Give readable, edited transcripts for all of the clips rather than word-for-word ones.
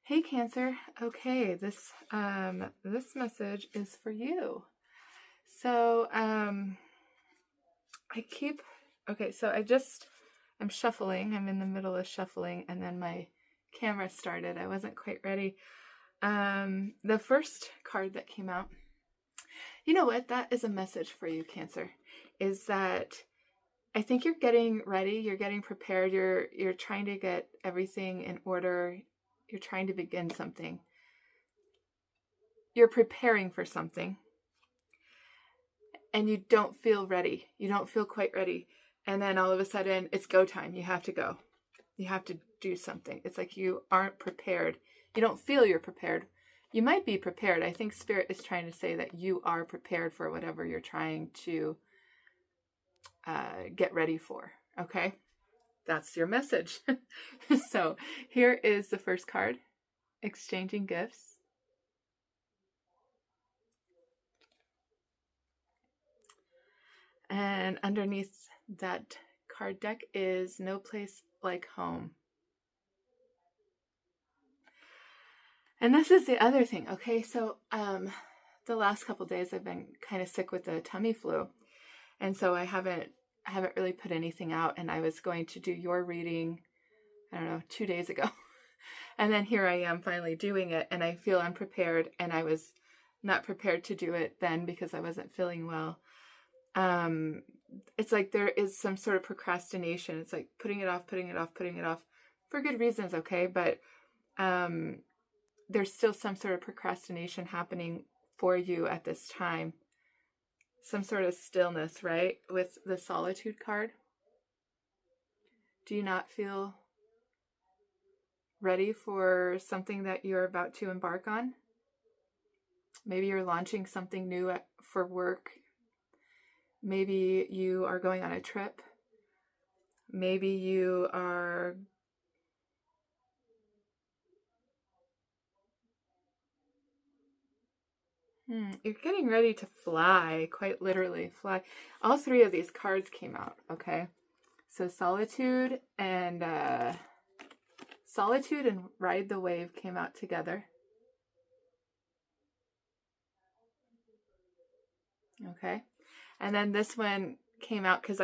Hey Cancer. Okay, this message is for you. So I keep okay, so I'm shuffling. I'm in the middle of shuffling and then my camera started. I wasn't quite ready. The first card that came out. You know what? That is a message for you, Cancer. Is that I think you're getting ready, you're getting prepared, you're trying to get everything in order. You're trying to begin something. You're preparing for something and you don't feel ready. You don't feel quite ready. And then all of a sudden it's go time. You have to go. You have to do something. It's like you aren't prepared. You don't feel you're prepared. You might be prepared. I think Spirit is trying to say that you are prepared for whatever you're trying to get ready for. Okay? That's your message. So here is the first card, Exchanging Gifts. And underneath that card deck is No Place Like Home. And this is the other thing, okay? So the last couple days I've been kind of sick with the tummy flu. And so I haven't really put anything out, and I was going to do your reading, I don't know, 2 days ago. And then here I am finally doing it, and I feel unprepared, and I was not prepared to do it then because I wasn't feeling well. It's like there is some sort of procrastination. It's like putting it off for good reasons, okay? But there's still some sort of procrastination happening for you at this time. Some sort of stillness, right? With the Solitude card. Do you not feel ready for something that you're about to embark on? Maybe you're launching something new for work. Maybe you are going on a trip. Maybe you are you're getting ready to fly, quite literally fly. All three of these cards came out, okay? So Solitude and Ride the Wave came out together. Okay. And then this one came out because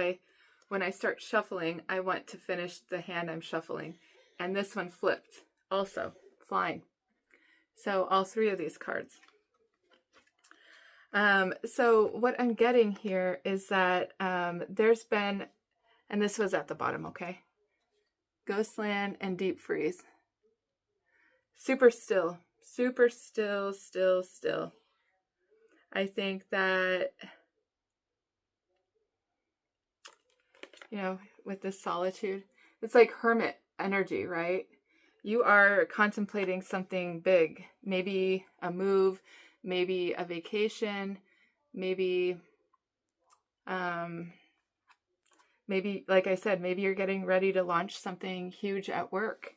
when I start shuffling, I want to finish the hand I'm shuffling. And this one flipped also, flying. So all three of these cards. So what I'm getting here is that there's been, and this was at the bottom, okay? Ghostland and Deep Freeze. Super still. I think that, with this Solitude, it's like hermit energy, right? You are contemplating something big, maybe a move, maybe a vacation, maybe, like I said, maybe you're getting ready to launch something huge at work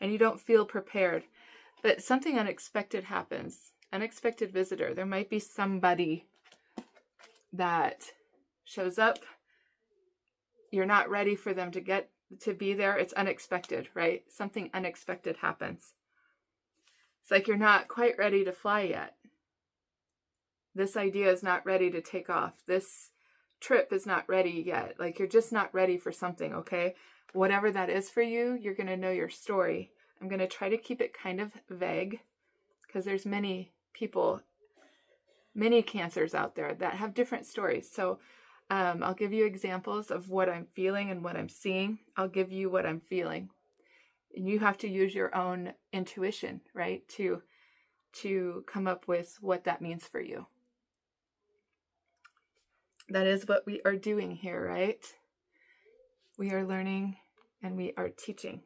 and you don't feel prepared, but something unexpected happens. Unexpected visitor. There might be somebody that shows up. You're not ready for them to be there. It's unexpected, right? Something unexpected happens. It's like you're not quite ready to fly yet. This idea is not ready to take off. This trip is not ready yet. Like you're just not ready for something, okay? Whatever that is for you, you're going to know your story. I'm going to try to keep it kind of vague because there's many people, many cancers out there that have different stories. So I'll give you examples of what I'm feeling and what I'm seeing. I'll give you what I'm feeling. And you have to use your own intuition, right? To come up with what that means for you. That is what we are doing here, right? We are learning and we are teaching.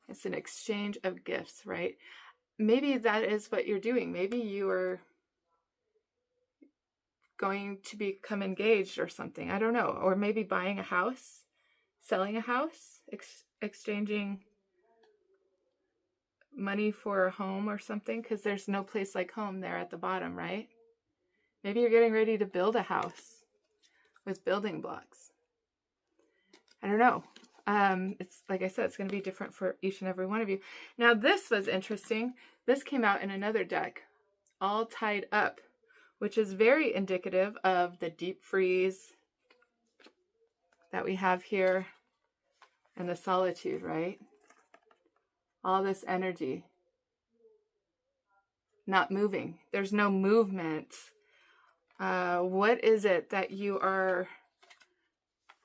It's an exchange of gifts, right? Maybe that is what you're doing. Maybe you are going to become engaged or something. I don't know. Or maybe buying a house, selling a house, exchanging money for a home or something, because there's no place like home there at the bottom, right? Maybe you're getting ready to build a house with building blocks. I don't know. It's like I said, it's going to be different for each and every one of you. Now, this was interesting. This came out in another deck, all tied up, which is very indicative of the deep freeze that we have here and the solitude, right? All this energy not moving. There's no movement. What is it that you are,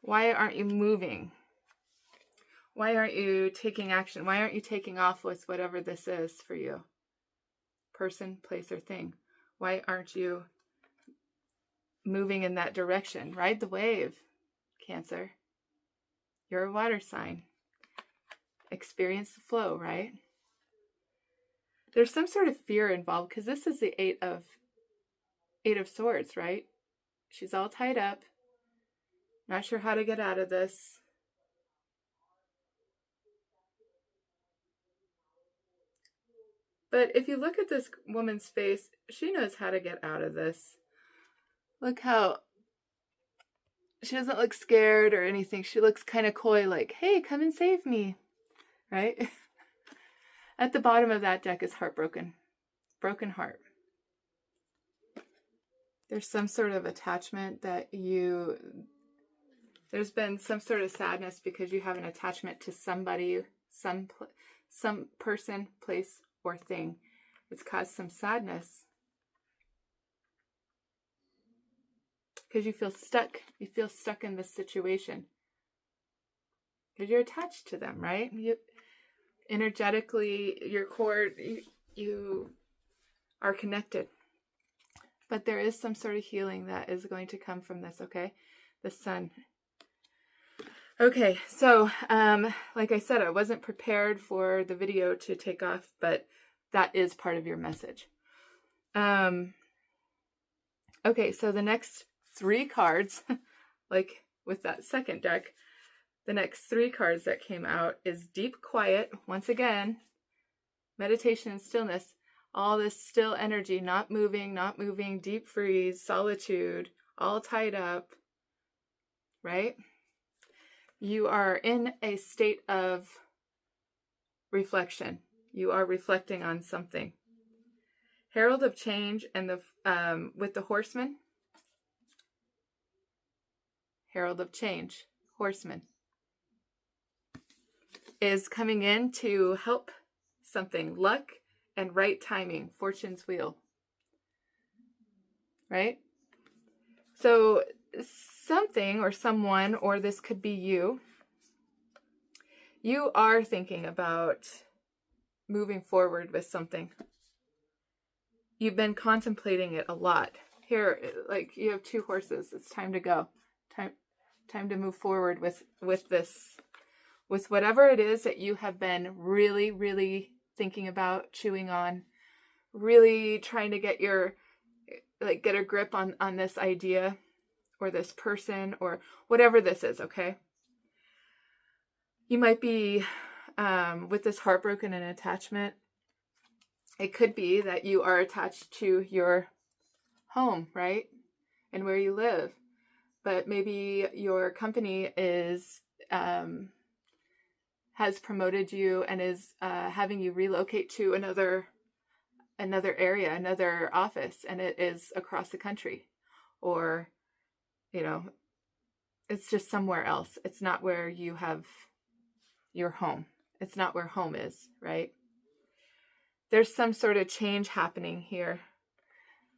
why aren't you moving? Why aren't you taking action? Why aren't you taking off with whatever this is for you? Person, place, or thing. Why aren't you moving in that direction? Ride the wave, Cancer. You're a water sign. Experience the flow, right? There's some sort of fear involved because this is the Eight of Swords, right? She's all tied up. Not sure how to get out of this. But if you look at this woman's face, she knows how to get out of this. Look how she doesn't look scared or anything. She looks kind of coy, like, hey, come and save me, right? At the bottom of that deck is heartbroken. Broken heart. There's some sort of attachment that there's been some sort of sadness because you have an attachment to somebody, some person, place, or thing. It's caused some sadness because you feel stuck. You feel stuck in this situation because you're attached to them, right? You energetically, your core, you are connected. But there is some sort of healing that is going to come from this, okay? The sun. Okay, so like I said, I wasn't prepared for the video to take off, but that is part of your message. Okay, so the next 3 cards, like with that second deck, the next 3 cards that came out is Deep Quiet. Once again, meditation and stillness. All this still energy, not moving, deep freeze, solitude, all tied up, right? You are in a state of reflection. You are reflecting on something. Herald of Change and with the Horseman. Herald of Change, Horseman, is coming in to help something. Luck and right timing, Fortune's Wheel. Right? So something or someone, or this could be you, you are thinking about moving forward with something. You've been contemplating it a lot. Here, like you have 2 horses. It's time to go. Time to move forward with this. With whatever it is that you have been really, really thinking about, chewing on, really trying to get get a grip on this idea or this person or whatever this is, okay? You might be with this heartbroken and attachment. It could be that you are attached to your home, right? And where you live. But maybe your company is has promoted you and is having you relocate to another area, another office, and it is across the country, or it's just somewhere else. It's not where you have your home. It's not where home is, right? There's some sort of change happening here.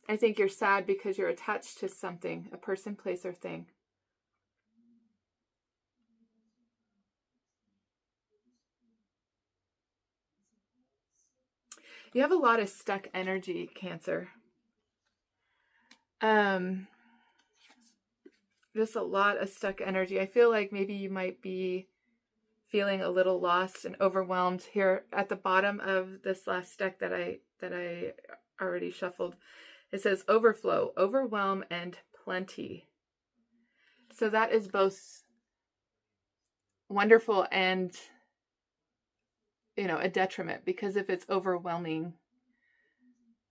I think you're sad because you're attached to something, a person, place, or thing. You have a lot of stuck energy, Cancer. Just a lot of stuck energy. I feel like maybe you might be feeling a little lost and overwhelmed. Here at the bottom of this last deck that I already shuffled, it says overflow, overwhelm, and plenty. So that is both wonderful and a detriment, because if it's overwhelming,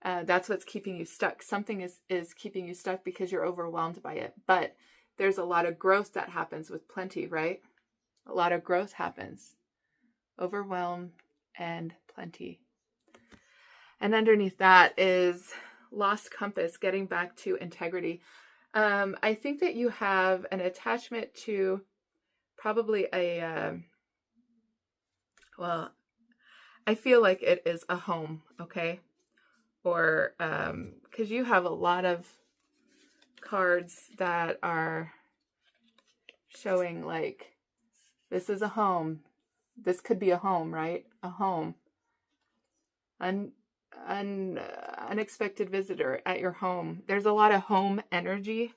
that's what's keeping you stuck. Something is keeping you stuck because you're overwhelmed by it. But there's a lot of growth that happens with plenty, right? A lot of growth happens. Overwhelm and plenty. And underneath that is lost compass, getting back to integrity. I think that you have an attachment to probably well, I feel like it is a home, okay? Or, because you have a lot of cards that are showing like, this is a home. This could be a home, right? A home. Unexpected visitor at your home. There's a lot of home energy.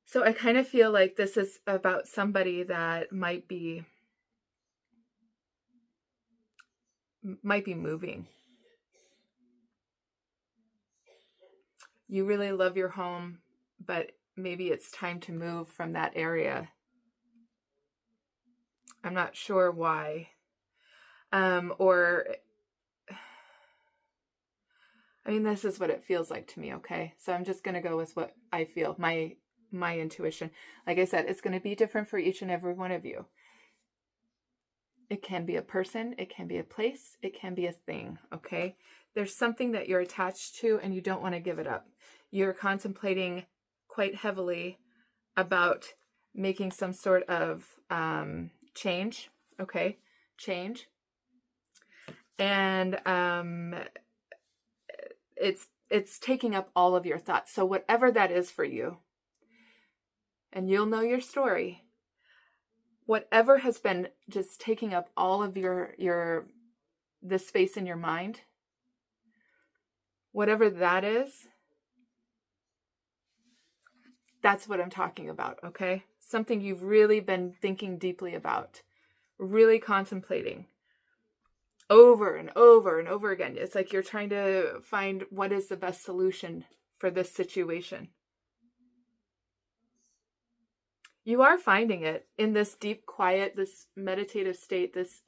So I kind of feel like this is about somebody that might be moving. You really love your home, but maybe it's time to move from that area. I'm not sure why. This is what it feels like to me, okay? So I'm just going to go with what I feel, my intuition. Like I said, it's going to be different for each and every one of you. It can be a person, it can be a place, it can be a thing, okay? There's something that you're attached to and you don't want to give it up. You're contemplating quite heavily about making some sort of change, okay? Change. And it's taking up all of your thoughts. So whatever that is for you, and you'll know your story, whatever has been just taking up all of the space in your mind, whatever that is, that's what I'm talking about, okay? Something you've really been thinking deeply about, really contemplating over and over and over again. It's like you're trying to find what is the best solution for this situation. You are finding it in this deep quiet, this meditative state, this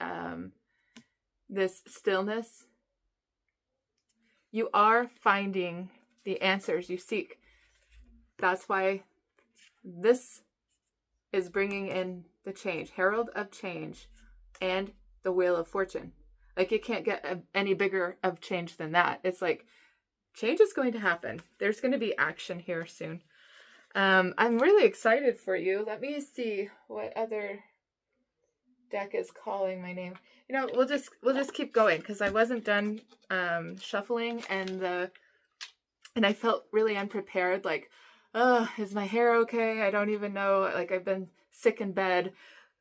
stillness. You are finding the answers you seek. That's why this is bringing in the change, Herald of Change, and the Wheel of Fortune. Like, it can't get any bigger of change than that. It's like, change is going to happen. There's going to be action here soon. I'm really excited for you. Let me see what other deck is calling my name. We'll just keep going because I wasn't done shuffling, and I felt really unprepared. Like, oh, is my hair okay? I don't even know. Like, I've been sick in bed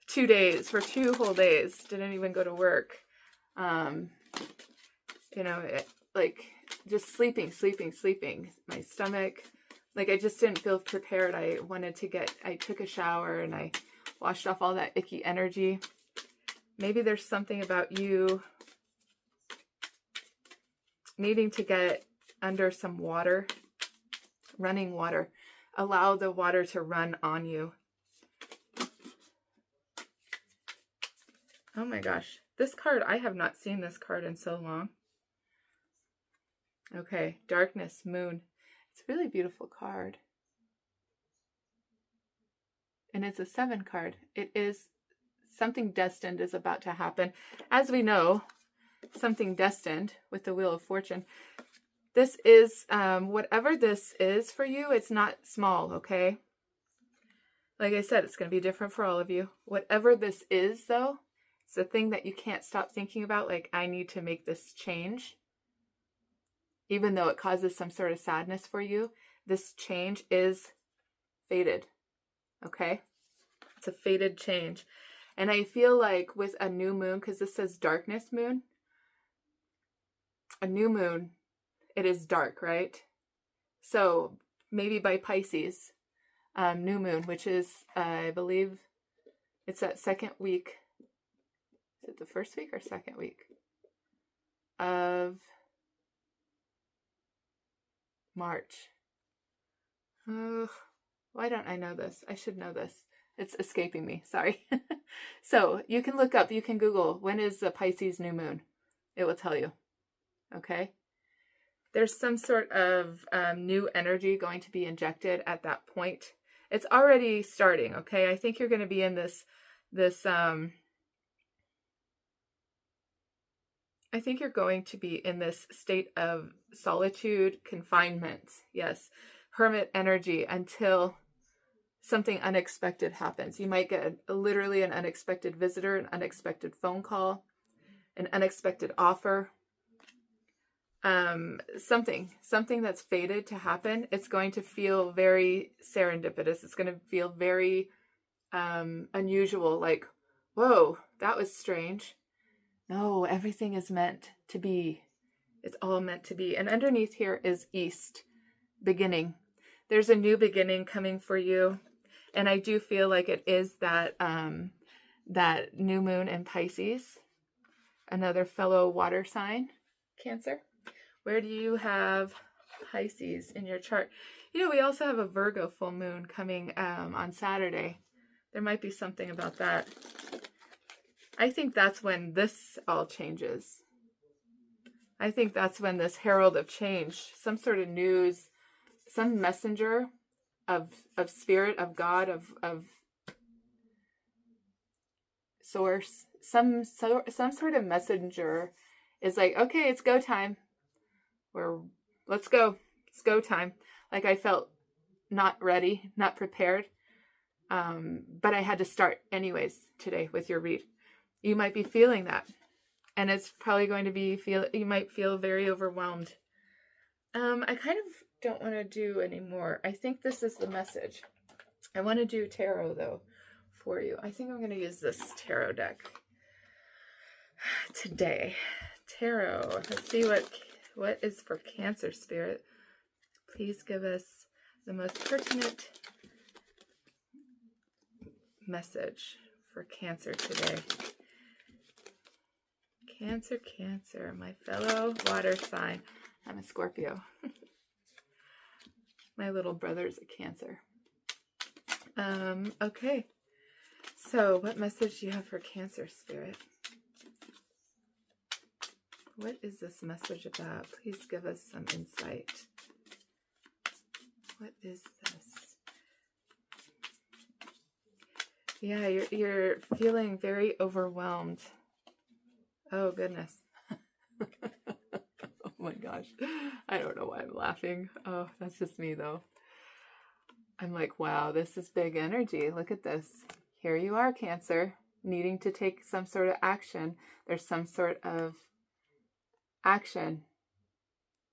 2 days, for 2 whole days. Didn't even go to work. Just sleeping. My stomach, like, I just didn't feel prepared. I took a shower and I washed off all that icky energy. Maybe there's something about you needing to get under some water, running water. Allow the water to run on you. Oh my gosh. This card, I have not seen this card in so long. Okay, Darkness, Moon. It's a really beautiful card. And it's a 7 card. It is something destined is about to happen. As we know, something destined with the Wheel of Fortune. This is, whatever this is for you, it's not small, okay? Like I said, it's going to be different for all of you. Whatever this is, though, it's a thing that you can't stop thinking about. Like, I need to make this change. Even though it causes some sort of sadness for you, this change is fated, okay? It's a fated change. And I feel like with a new moon, because this says Darkness Moon, a new moon, it is dark, right? So maybe by Pisces, new moon, which is, I believe, it's that second week. Is it the first week or second week of March? Oh, why don't I know this? I should know this. It's escaping me. Sorry. So you can look up, you can Google, when is the Pisces new moon? It will tell you. Okay. There's some sort of new energy going to be injected at that point. It's already starting, okay? I think you're going to be in this I think you're going to be in this state of solitude, confinement, yes, hermit energy until something unexpected happens. You might get literally an unexpected visitor, an unexpected phone call, an unexpected offer, something that's fated to happen. It's going to feel very serendipitous. It's going to feel very unusual, like, whoa, that was strange. No, everything is meant to be. It's all meant to be. And underneath here is East, beginning. There's a new beginning coming for you. And I do feel like it is that that new moon in Pisces, another fellow water sign, Cancer. Where do you have Pisces in your chart? You know, we also have a Virgo full moon coming on Saturday. There might be something about that. I think that's when this all changes. I think that's when this herald of change, some sort of news, some messenger of spirit, of God, of source, some sort of messenger is like, okay, it's go time. Let's go. It's go time. Like I felt not ready, not prepared. But I had to start anyways today with your read. You might be feeling that. And it's probably going to be you might feel very overwhelmed. I kind of don't want to do anymore. I think this is the message. I want to do tarot though for you. I think I'm going to use this tarot deck today. Tarot. Let's see what is for Cancer spirit. Please give us the most pertinent message for Cancer today. Cancer, my fellow water sign. I'm a Scorpio. My little brother's a Cancer. Okay. So, what message do you have for Cancer spirit? What is this message about? Please give us some insight. What is this? Yeah, you're feeling very overwhelmed. Oh, goodness. Oh, my gosh. I don't know why I'm laughing. Oh, that's just me, though. I'm like, wow, this is big energy. Look at this. Here you are, Cancer, needing to take some sort of action. There's some sort of action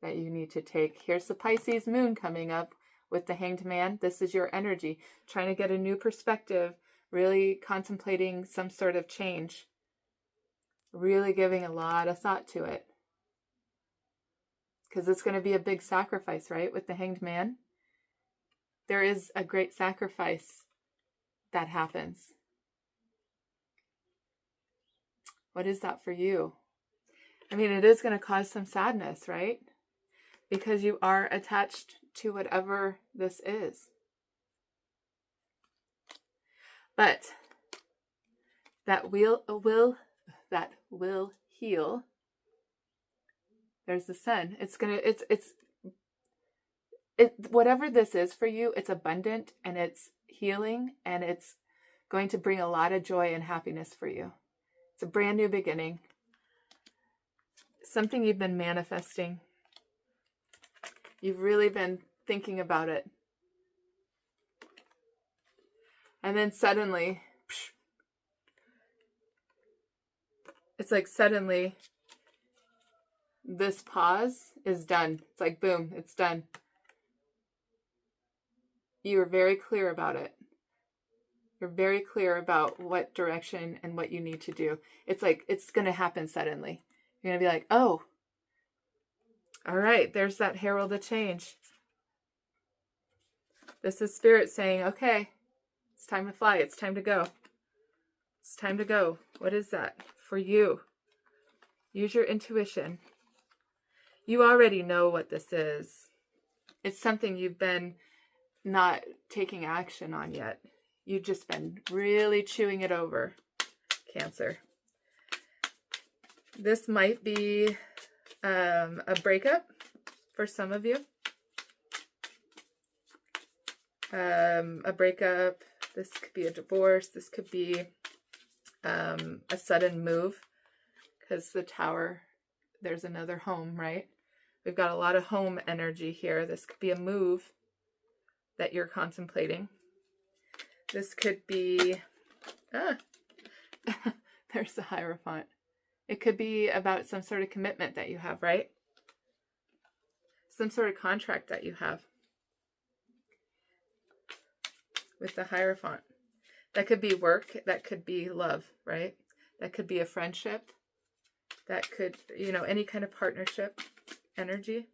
that you need to take. Here's the Pisces moon coming up with the Hanged Man. This is your energy. Trying to get a new perspective. Really contemplating some sort of change. Really giving a lot of thought to it. Because it's going to be a big sacrifice, right? With the Hanged Man. There is a great sacrifice that happens. What is that for you? I mean, it is going to cause some sadness, right? Because you are attached to whatever this is. But that will heal. There's the sun. Whatever this is for you, it's abundant and it's healing and it's going to bring a lot of joy and happiness for you. It's a brand new beginning. Something you've been manifesting. You've really been thinking about it. And then suddenly, it's like suddenly this pause is done. It's like, boom, it's done. You were very clear about it. You're very clear about what direction and what you need to do. It's like, it's going to happen suddenly. You're going to be like, oh, all right, there's that herald of change. This is Spirit saying, okay, it's time to fly. It's time to go. It's time to go. What is that for you? Use your intuition. You already know what this is. It's something you've been not taking action on yet. You've just been really chewing it over, Cancer. This might be a breakup for some of you. a breakup. This could be a divorce. This could be a sudden move, because the Tower, there's another home, right? We've got a lot of home energy here. This could be a move that you're contemplating. This could be, there's the Hierophant. It could be about some sort of commitment that you have, right? Some sort of contract that you have with the Hierophant. That could be work. That could be love, right? That could be a friendship. That could, any kind of partnership energy.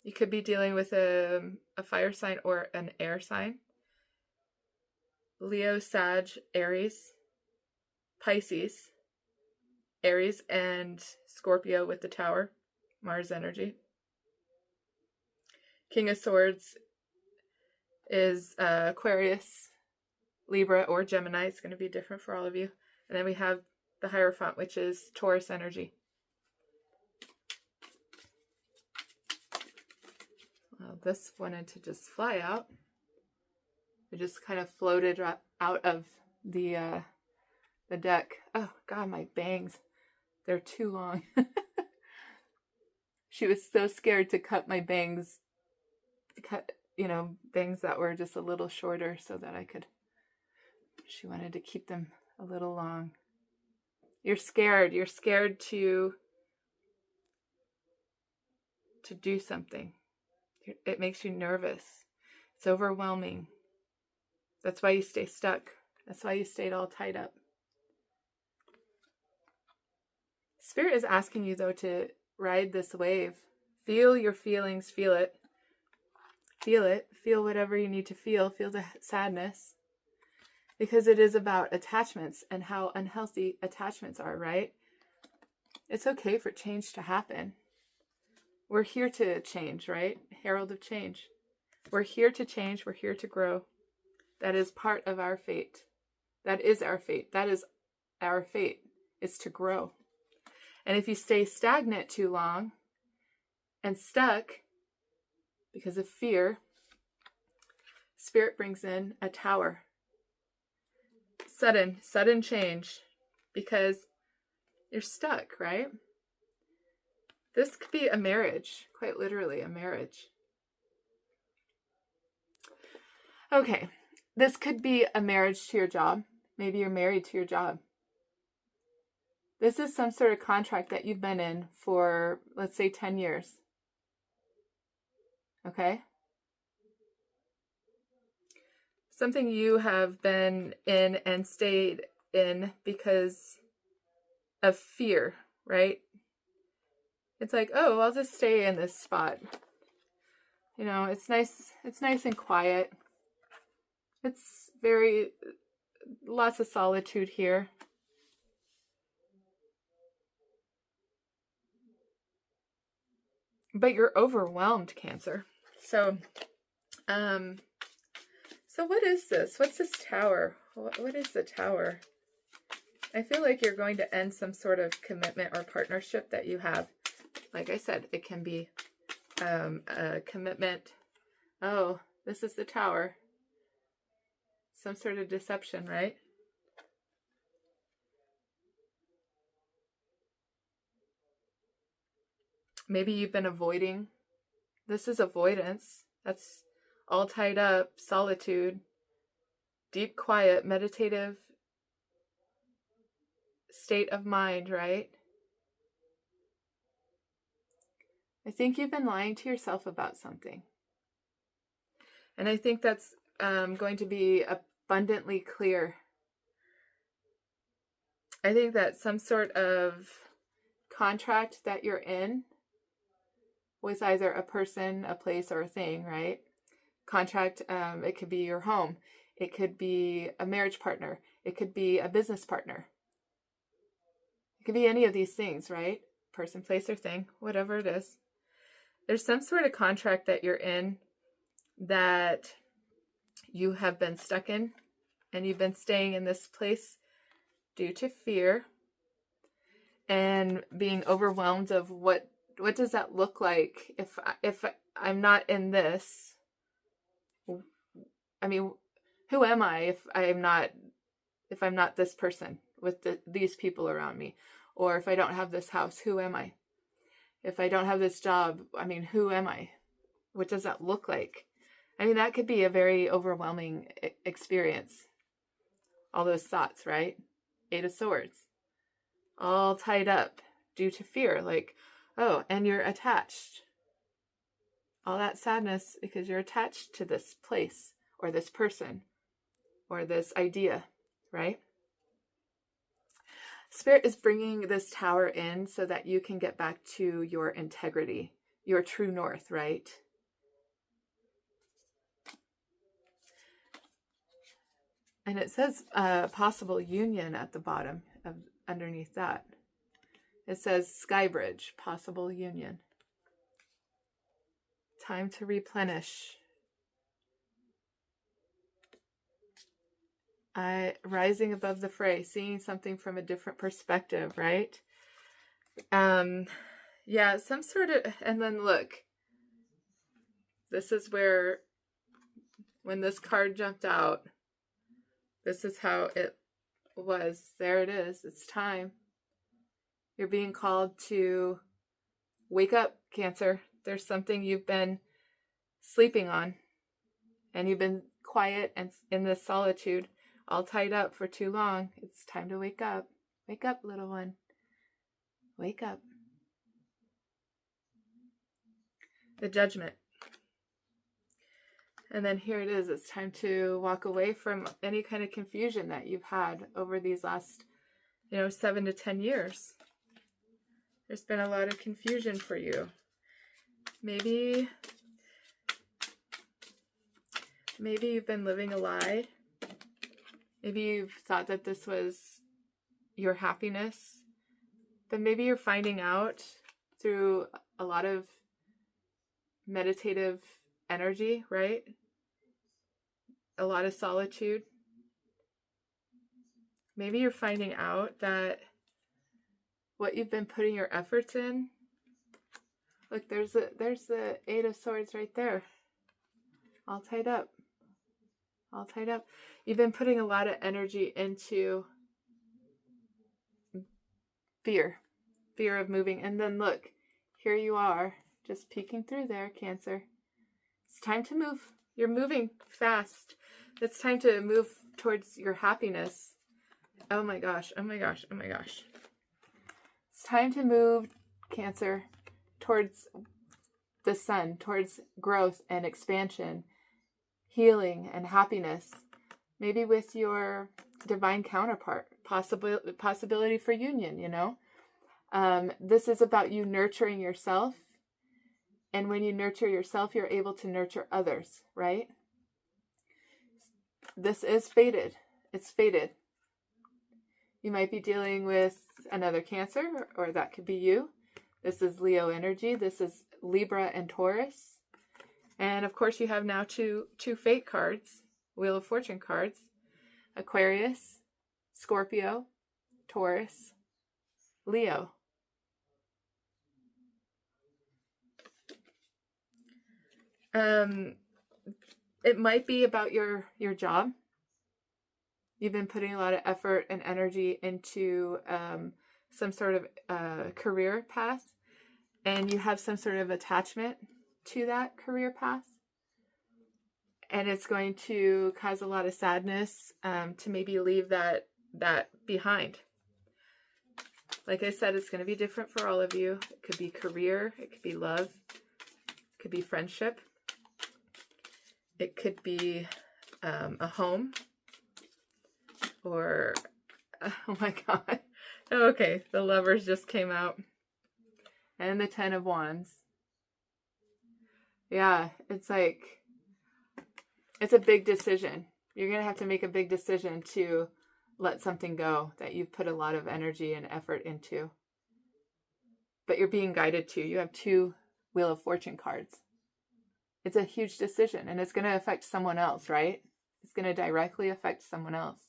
You could be dealing with a fire sign or an air sign. Leo, Sag, Aries, Pisces, Aries, and Scorpio with the Tower, Mars energy. King of Swords is Aquarius, Libra, or Gemini. It's going to be different for all of you. And then we have the Hierophant, which is Taurus energy. Well, this wanted to just fly out. It just kind of floated out of the deck. Oh, God, my bangs. They're too long. She was so scared to cut my bangs. Bangs that were just a little shorter so that she wanted to keep them a little long. You're scared. You're scared to do something. It makes you nervous. It's overwhelming. That's why you stay stuck. That's why you stayed all tied up. Spirit is asking you, though, to ride this wave. Feel your feelings. Feel it. Feel it. Feel whatever you need to feel. Feel the sadness. Because it is about attachments and how unhealthy attachments are, right? It's okay for change to happen. We're here to change, right? Herald of change. We're here to change. We're here to grow. That is part of our fate. That is our fate. That is our fate, is to grow. And if you stay stagnant too long and stuck because of fear, Spirit brings in a Tower. Sudden change, because you're stuck, right? This could be a marriage, quite literally a marriage. Okay, this could be a marriage to your job. Maybe you're married to your job. This is some sort of contract that you've been in for, let's say, 10 years. Okay? Something you have been in and stayed in because of fear, right? It's like, oh, I'll just stay in this spot. It's nice and quiet. It's lots of solitude here. But you're overwhelmed, Cancer. So what is this? What's this Tower? What is the Tower? I feel like you're going to end some sort of commitment or partnership that you have. Like I said, it can be a commitment. Oh, this is the Tower. Some sort of deception, right? Maybe you've been avoiding. This is avoidance. That's all tied up. Solitude. Deep, quiet, meditative state of mind, right? I think you've been lying to yourself about something. And I think that's going to be abundantly clear. I think that some sort of contract that you're in with either a person, a place, or a thing, right? Contract, it could be your home. It could be a marriage partner. It could be a business partner. It could be any of these things, right? Person, place, or thing, whatever it is. There's some sort of contract that you're in that you have been stuck in, and you've been staying in this place due to fear and being overwhelmed of what does that look like if I'm not in this? I mean, who am I if I'm not this person with these people around me? Or if I don't have this house, who am I? If I don't have this job, I mean, who am I? What does that look like? I mean, that could be a very overwhelming experience. All those thoughts, right? 8 of Swords. All tied up due to fear. Like, oh, and you're attached. All that sadness because you're attached to this place or this person or this idea, right? Spirit is bringing this tower in so that you can get back to your integrity, your true north, right? And it says possible union at the bottom of underneath that. It says Sky Bridge, possible union. Time to replenish. Rising above the fray, seeing something from a different perspective, right? Yeah, some sort of, and then look, this is where, when this card jumped out, this is how it was. There it is. It's time. You're being called to wake up, Cancer. There's something you've been sleeping on, and you've been quiet and in this solitude, all tied up for too long. It's time to wake up. Wake up, little one. Wake up. The Judgment. And then here it is. It's time to walk away from any kind of confusion that you've had over these last, 7 to 10 years. There's been a lot of confusion for you. Maybe you've been living a lie. Maybe you've thought that this was your happiness. But maybe you're finding out through a lot of meditative energy, right? A lot of solitude. Maybe you're finding out that what you've been putting your efforts in, look, there's the 8 of Swords right there. All tied up. All tied up. You've been putting a lot of energy into fear of moving. And then look, here you are, just peeking through there, Cancer. It's time to move. You're moving fast. It's time to move towards your happiness. Oh my gosh, oh my gosh, oh my gosh. It's time to move, Cancer, towards the sun, towards growth and expansion, healing and happiness. Maybe with your divine counterpart, possibility for union, This is about you nurturing yourself. And when you nurture yourself, you're able to nurture others, right? This is fated. It's fated. You might be dealing with another Cancer, or that could be you. This is Leo energy. This is Libra and Taurus. And of course, you have now two fate cards, Wheel of Fortune cards. Aquarius, Scorpio, Taurus, Leo. It might be about your job. You've been putting a lot of effort and energy into some sort of career path, and you have some sort of attachment to that career path. And it's going to cause a lot of sadness to maybe leave that behind. Like I said, it's going to be different for all of you. It could be career, it could be love, it could be friendship, it could be a home, or, oh my God. Okay, the Lovers just came out. And the 10 of Wands. Yeah, it's like, it's a big decision. You're going to have to make a big decision to let something go that you've put a lot of energy and effort into. But you're being guided to. You have 2 Wheel of Fortune cards. It's a huge decision, and it's going to affect someone else, right? It's going to directly affect someone else.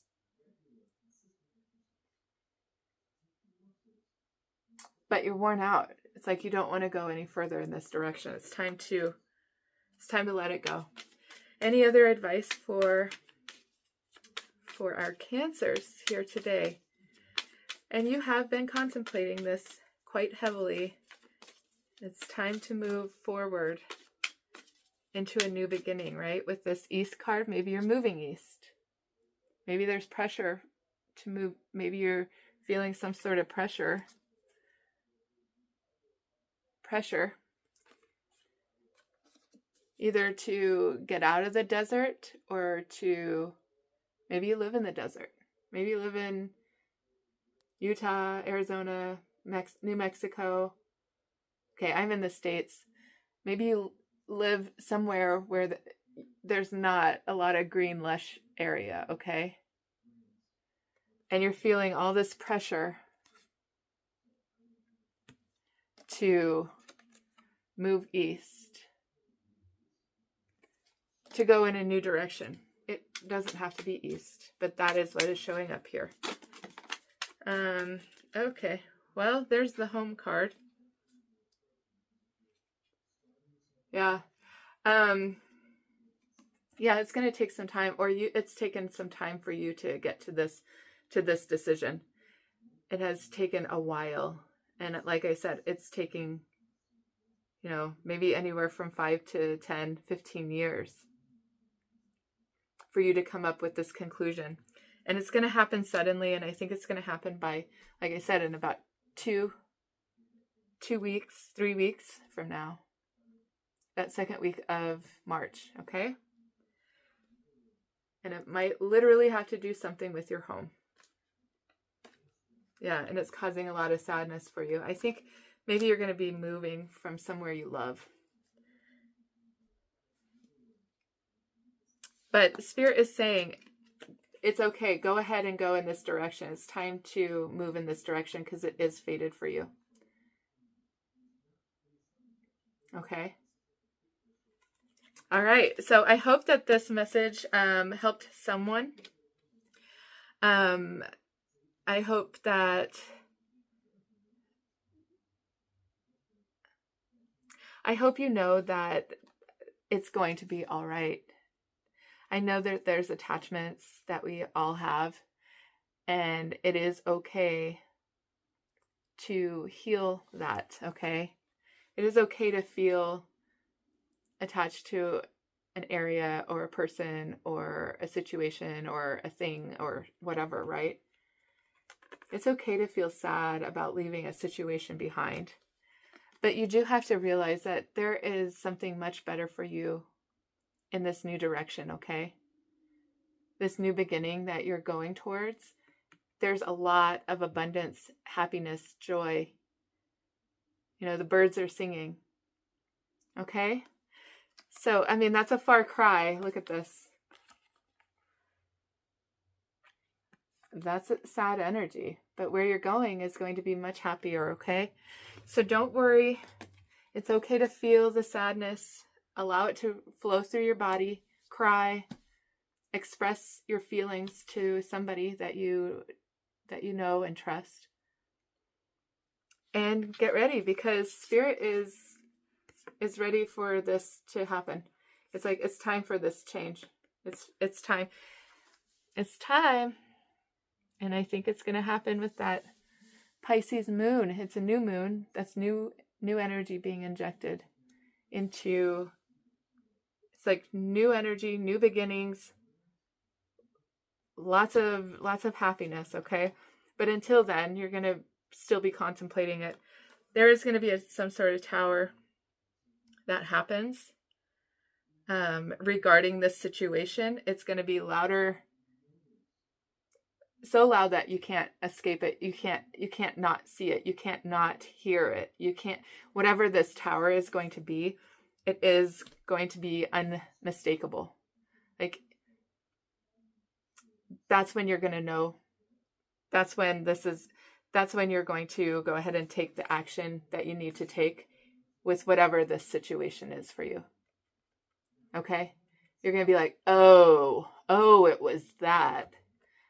But you're worn out. It's like you don't want to go any further in this direction. It's time to let it go. Any other advice for our Cancers here today? And you have been contemplating this quite heavily. It's time to move forward into a new beginning, right? With this East card, maybe you're moving east. Maybe there's pressure to move. Maybe you're feeling some sort of pressure. Either to get out of the desert or to, maybe you live in the desert. Maybe you live in Utah, Arizona, New Mexico. Okay, I'm in the States. Maybe you live somewhere where there's not a lot of green, lush area, okay? And you're feeling all this pressure to move east, to go in a new direction. It doesn't have to be east, but that is what is showing up here. Okay, well, there's the home card. Yeah. Yeah, it's going to take some time, or it's taken some time for you to get to this decision. It has taken a while. And like I said, it's taking, maybe anywhere from 5 to 10, 15 years for you to come up with this conclusion. And it's going to happen suddenly. And I think it's going to happen by, like I said, in about 2 weeks, 3 weeks from now. That second week of March, okay? And it might literally have to do something with your home. Yeah, and it's causing a lot of sadness for you. I think maybe you're going to be moving from somewhere you love. But Spirit is saying, it's okay. Go ahead and go in this direction. It's time to move in this direction because it is fated for you. Okay. All right. So I hope that this message helped someone. I hope you know that it's going to be all right. I know that there's attachments that we all have, and it is okay to heal that, okay? It is okay to feel attached to an area or a person or a situation or a thing or whatever, right? It's okay to feel sad about leaving a situation behind. But you do have to realize that there is something much better for you in this new direction, okay? This new beginning that you're going towards. There's a lot of abundance, happiness, joy. The birds are singing. Okay? So, that's a far cry. Look at this. That's sad energy. But where you're going is going to be much happier, okay? So don't worry. It's okay to feel the sadness. Allow it to flow through your body. Cry. Express your feelings to somebody that you know and trust. And get ready, because Spirit is ready for this to happen. It's like it's time for this change. It's time. It's time. And I think it's going to happen with that Pisces moon. It's a new moon. That's new energy being injected into. It's like new energy, new beginnings. Lots of happiness, okay? But until then, you're going to still be contemplating it. There is going to be some sort of tower that happens regarding this situation. It's going to be louder, so loud that you can't escape it. You can't not see it. You can't not hear it. You can't, whatever this tower is going to be, it is going to be unmistakable. Like, that's when you're going to know. That's when you're going to go ahead and take the action that you need to take with whatever this situation is for you. Okay? You're going to be like, oh, it was that.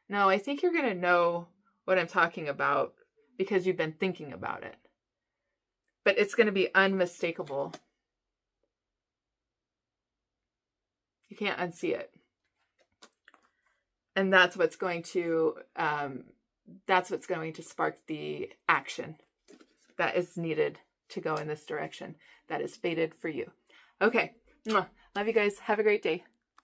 No, I think you're going to know what I'm talking about because you've been thinking about it. But it's going to be unmistakable. You can't unsee it. And that's what's going to spark the action that is needed to go in this direction that is fated for you. Okay. Love you guys. Have a great day.